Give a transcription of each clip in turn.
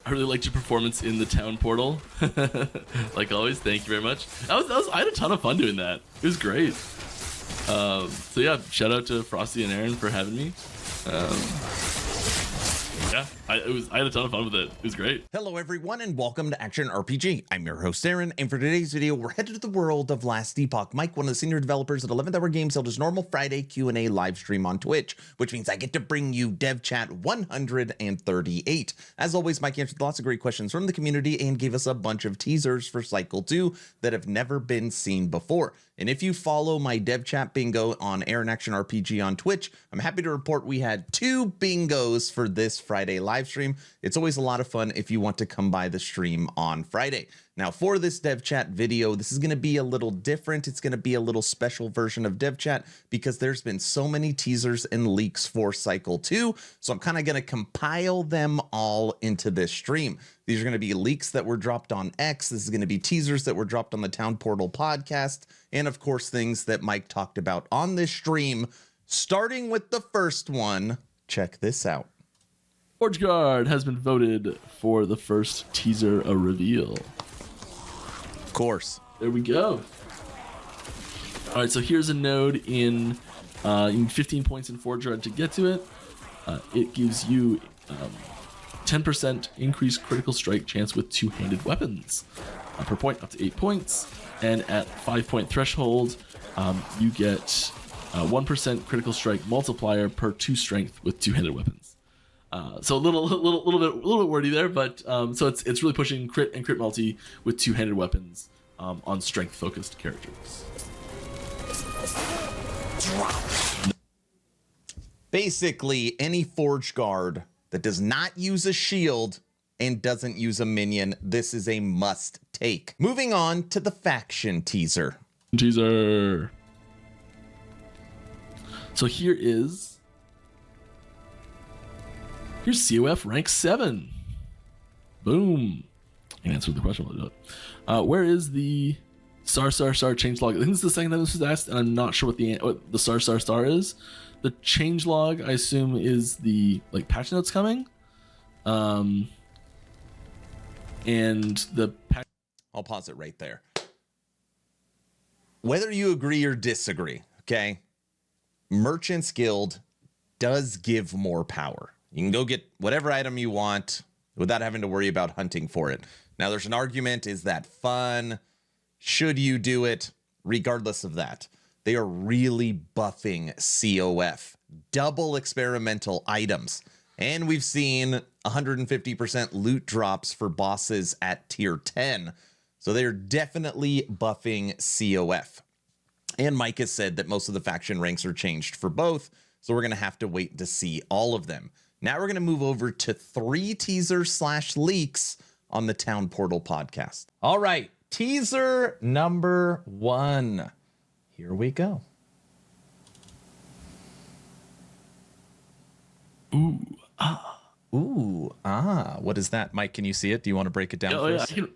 I really liked your performance in the town portal. Like always, thank you very much. I had a ton of fun doing that. It was great. So yeah, shout out to Frosty and Aaron for having me. Yeah, I had a ton of fun with it. It was great. Hello everyone and welcome to Action RPG. I'm your host Aaron, and for today's video we're headed to the world of Last Epoch. Mike, one of the senior developers at 11th Hour Games, held his normal Friday Q&A live stream on Twitch, which means I get to bring you Dev Chat 138. As always, Mike answered lots of great questions from the community and gave us a bunch of teasers for Cycle 2 that have never been seen before. And if you follow my Dev Chat bingo on Aaron Action RPG on Twitch, I'm happy to report we had 2 bingos for this Friday live stream. It's always a lot of fun if you want to come by the stream on Friday. Now for this Dev Chat video, this is going to be a little different. It's going to be a little special version of Dev Chat because there's been so many teasers and leaks for Cycle 2. So I'm kind of going to compile them all into this stream. These are going to be leaks that were dropped on X. This is going to be teasers that were dropped on the Town Portal podcast. And of course, things that Mike talked about on this stream. Starting with the first one, check this out. Forge Guard has been voted for the first teaser reveal. Of course. There we go. All right, so here's a node in 15 points in Forge Guard to get to it. It gives you 10% increased critical strike chance with two-handed weapons per point, up to 8 points. And at 5-point threshold, you get 1% critical strike multiplier per 2 strength with two-handed weapons. So a little bit wordy there, but so it's really pushing crit and crit multi with two-handed weapons on strength-focused characters. Basically, any Forge Guard that does not use a shield and doesn't use a minion, this is a must take. Moving on to the faction teaser. So here's COF rank 7. Boom. I can answer the question while I do it. Where is the star changelog? I think this is the second time this was asked, and I'm not sure what the star is. The changelog, I assume, is the patch notes coming. And the I'll pause it right there. Whether you agree or disagree, okay? Merchant's Guild does give more power. You can go get whatever item you want without having to worry about hunting for it. Now, there's an argument, is that fun? Should you do it? Regardless of that, they are really buffing COF. Double experimental items. And we've seen 150% loot drops for bosses at tier 10. So they're definitely buffing COF. And Mike has said that most of the faction ranks are changed for both. So we're going to have to wait to see all of them. Now we're going to move over to 3 teasers / leaks on the Town Portal podcast. All right, teaser number 1. Here we go. Ooh, what is that? Mike, can you see it? Do you want to break it down first? Yeah, do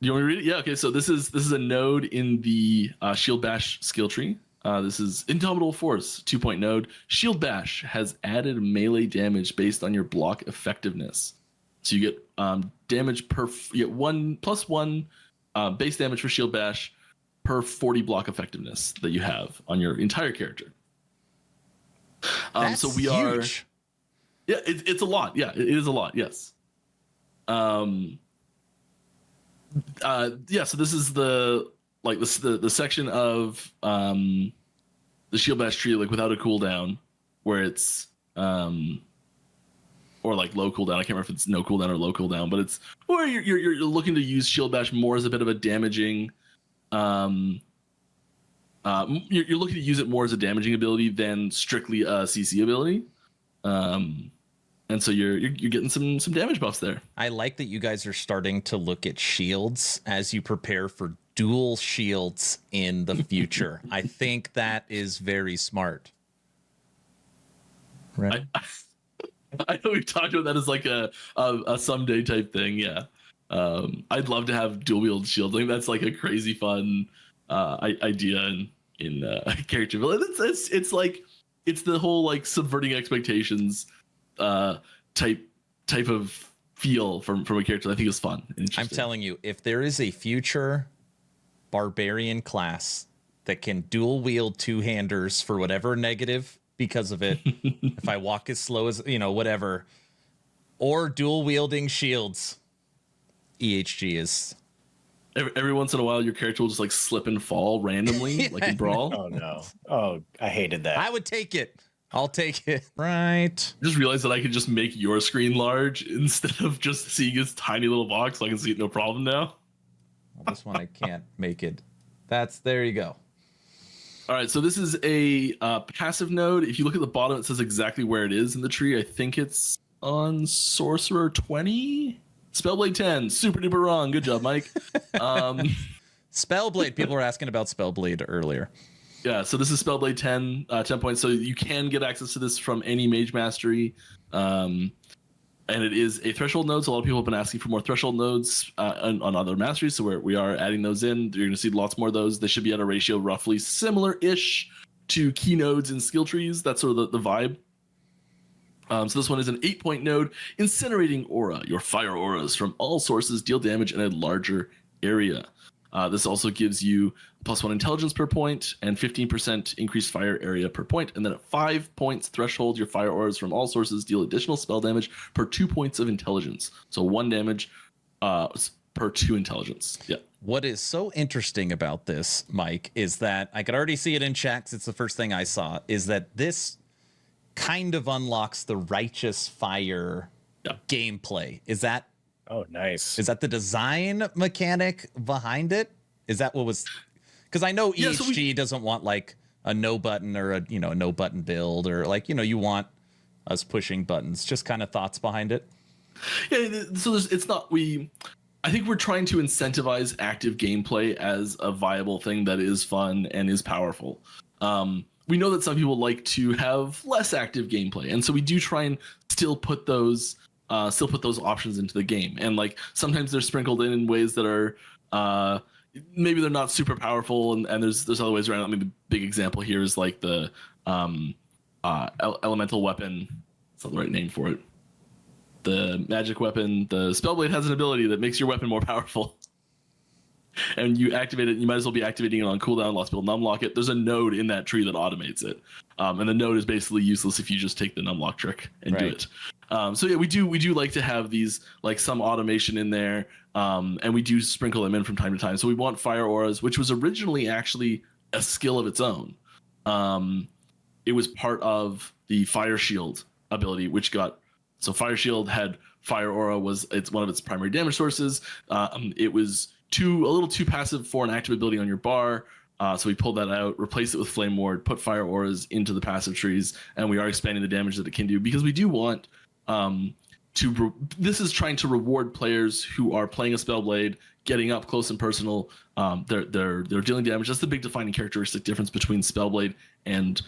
you want me to read it? Yeah, okay, so this is a node in the Shield Bash skill tree. This is Indomitable Force 2-point node. Shield Bash has added melee damage based on your block effectiveness. So you get damage you get 1+1 base damage for Shield Bash per 40 block effectiveness that you have on your entire character. That's so we huge. Yeah, it's a lot. Yeah, it is a lot. Yes. Yeah. So this is the section of the Shield Bash tree without a cooldown, where it's or low cooldown. I can't remember if it's no cooldown or low cooldown, but it's where you're looking to use Shield Bash more as a bit of a damaging. You're looking to use it more as a damaging ability than strictly a CC ability. And so you're getting some damage buffs there. I like that you guys are starting to look at shields as you prepare for dual shields in the future. I think that is very smart. Right. I know we've talked about that as a someday type thing. Yeah. I'd love to have dual wield shields. I think that's a crazy fun idea in character building. It's the whole subverting expectations type of feel from a character that I think is fun and interesting. I'm telling you, if there is a future barbarian class that can dual wield two-handers for whatever negative because of it, if I walk as slow as, whatever, or dual wielding shields, EHG is... Every once in a while, your character will just like slip and fall randomly, like in Brawl. Oh no! Oh, I hated that. I would take it. I'll take it. Right. I just realized that I could just make your screen large instead of just seeing his tiny little box, so I can see it no problem now. Well, this one I can't make it. There you go. All right, so this is a passive node. If you look at the bottom, it says exactly where it is in the tree. I think it's on Sorcerer 20. Spellblade 10, super duper wrong. Good job, Mike. Spellblade. People were asking about Spellblade earlier. Yeah, so this is Spellblade 10 points. So you can get access to this from any Mage Mastery. And it is a threshold node. So a lot of people have been asking for more threshold nodes on other masteries. So we are adding those in. You're going to see lots more of those. They should be at a ratio roughly similar-ish to key nodes in skill trees. That's sort of the vibe. So this one is an 8-point node, Incinerating Aura. Your fire auras from all sources deal damage in a larger area. This also gives you +1 intelligence per point and 15% increased fire area per point. And then at 5 points threshold, your fire auras from all sources deal additional spell damage per 2 points of intelligence. So 1 damage per 2 intelligence. Yeah. What is so interesting about this, Mike, is that I could already see it in chat 'cause it's the first thing I saw, is that this kind of unlocks the righteous fire gameplay. Is that nice? Is that the design mechanic behind it? Is that what was? Because I know EHG doesn't want like a no button or a no button build, or like you want us pushing buttons. Just kind of thoughts behind it. Yeah. So it's not I think we're trying to incentivize active gameplay as a viable thing that is fun and is powerful. We know that some people like to have less active gameplay, and so we do try and still put those options into the game. And like sometimes they're sprinkled in ways that are maybe they're not super powerful, and there's other ways around. I mean, the big example here is like the elemental weapon. That's not the right name for it. The magic weapon. The Spellblade has an ability that makes your weapon more powerful. And you activate it, you might as well be activating it on cooldown. Lots of people numlock it. There's a node in that tree that automates it. And the node is basically useless if you just take the numlock trick and do it. So yeah, we do like to have these, like some automation in there. And we do sprinkle them in from time to time. So we want fire auras, which was originally actually a skill of its own. It was part of the fire shield ability, so fire shield had fire aura it's one of its primary damage sources. It was a little too passive for an active ability on your bar. So we pulled that out, replaced it with Flame Ward, put fire auras into the passive trees, and we are expanding the damage that it can do because we do want this is trying to reward players who are playing a Spellblade, getting up close and personal. They're dealing damage. That's the big defining characteristic difference between Spellblade and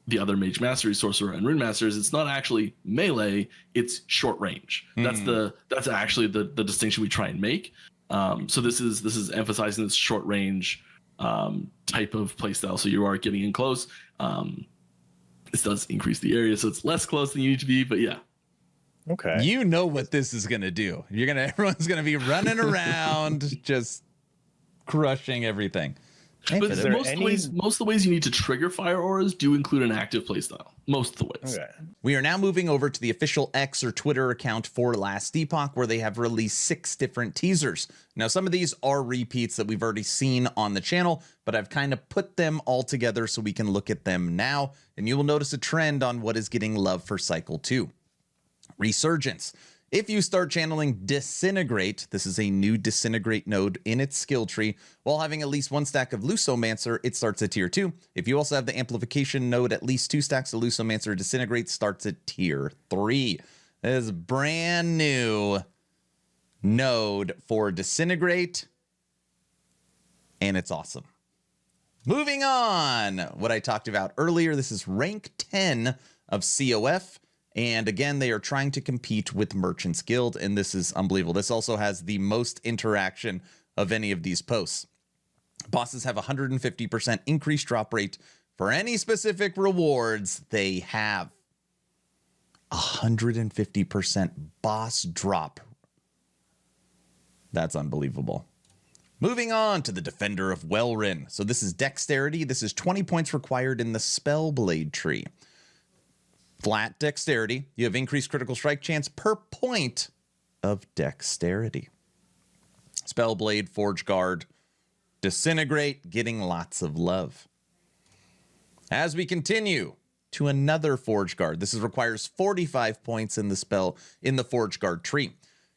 the other Mage Mastery, Sorcerer, and Rune Masters. It's not actually melee; it's short range. That's actually the distinction we try and make. So this is emphasizing this short range type of playstyle. So you are getting in close. This does increase the area, so it's less close than you need to be. But yeah. Okay. You know what this is gonna do. Everyone's gonna be running around, just crushing everything. But most of the ways you need to trigger fire auras do include an active playstyle. Most of the ways. Okay. We are now moving over to the official X or Twitter account for Last Epoch, where they have released 6 different teasers. Now, some of these are repeats that we've already seen on the channel, but I've kind of put them all together so we can look at them now, and you will notice a trend on what is getting love for Cycle 2. Resurgence. If you start channeling Disintegrate, this is a new Disintegrate node in its skill tree, while having at least 1 stack of Lusomancer, it starts at tier 2. If you also have the Amplification node, at least 2 stacks of Lusomancer Disintegrate starts at tier 3. This is brand new node for Disintegrate, and it's awesome. Moving on, what I talked about earlier, this is rank 10 of COF. And again, they are trying to compete with Merchants Guild, and this is unbelievable. This also has the most interaction of any of these posts. Bosses have 150% increased drop rate for any specific rewards they have. 150% boss drop. That's unbelievable. Moving on to the Defender of Welrin. So this is Dexterity. This is 20 points required in the Spellblade tree. Flat Dexterity. You have increased critical strike chance per point of Dexterity. Spellblade, Forge Guard, Disintegrate, getting lots of love. As we continue to another Forge Guard. This requires 45 points in the Forge Guard tree.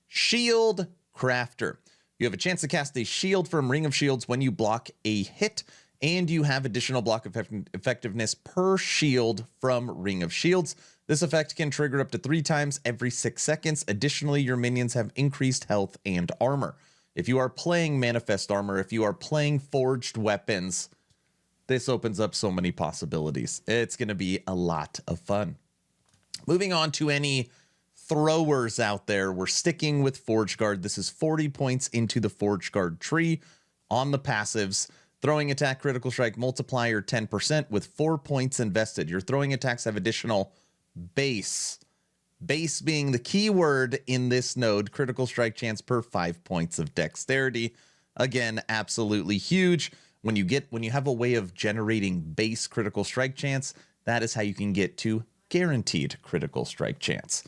Shield Crafter. You have a chance to cast a shield from Ring of Shields when you block a hit, and you have additional block effectiveness per shield from Ring of Shields. This effect can trigger up to 3 times every 6 seconds. Additionally, your minions have increased health and armor. If you are playing Manifest Armor, if you are playing Forged Weapons, this opens up so many possibilities. It's going to be a lot of fun. Moving on to any throwers out there, we're sticking with Forge Guard. This is 40 points into the Forge Guard tree on the passives. Throwing attack critical strike multiplier 10% with 4 points invested. Your throwing attacks have additional base. Base being the key word in this node. Critical strike chance per 5 points of dexterity. Again, absolutely huge. When you have a way of generating base critical strike chance, that is how you can get to guaranteed critical strike chance.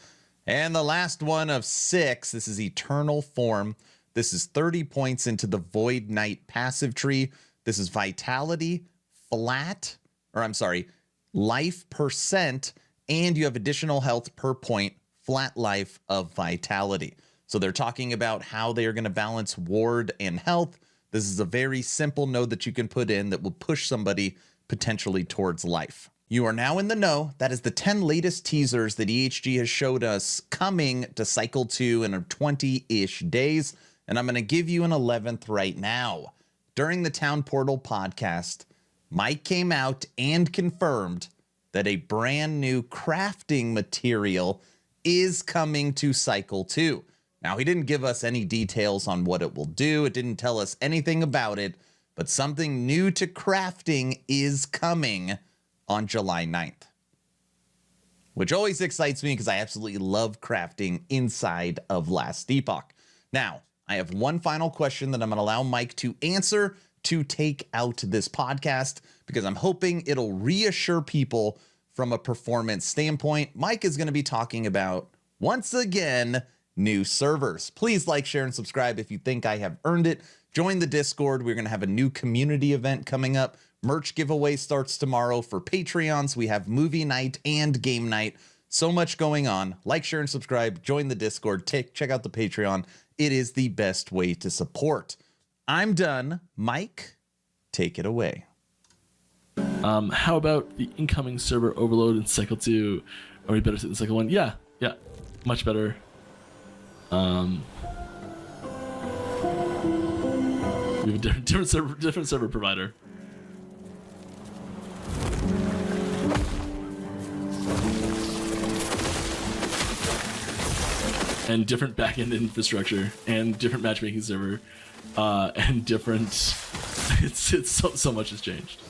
And the last one of 6, this is Eternal Form. This is 30 points into the Void Knight passive tree. This is Vitality, life percent, and you have additional health per point, flat life of Vitality. So they're talking about how they are going to balance ward and health. This is a very simple node that you can put in that will push somebody potentially towards life. You are now in the know. That is the 10 latest teasers that EHG has showed us coming to Cycle 2 in 20-ish days. And I'm going to give you an 11th right now. During the Town Portal podcast, Mike came out and confirmed that a brand new crafting material is coming to Cycle 2. Now, he didn't give us any details on what it will do. It didn't tell us anything about it, but something new to crafting is coming on July 9th, which always excites me because I absolutely love crafting inside of Last Epoch. Now, I have one final question that I'm going to allow Mike to answer to take out this podcast because I'm hoping it'll reassure people from a performance standpoint. Mike is going to be talking about, once again, new servers. Please like, share, and subscribe if you think I have earned it. Join the Discord. We're going to have a new community event coming up. Merch giveaway starts tomorrow for Patreons. We have movie night and game night. So much going on. Like, share, and subscribe. Join the Discord. Check out the Patreon. It is the best way to support. I'm done. Mike, take it away. How about the incoming server overload in Cycle 2? Are we better in Cycle 1? Yeah, much better. We have a different server provider. And different backend infrastructure, and different matchmaking server, and different. It's so much has changed.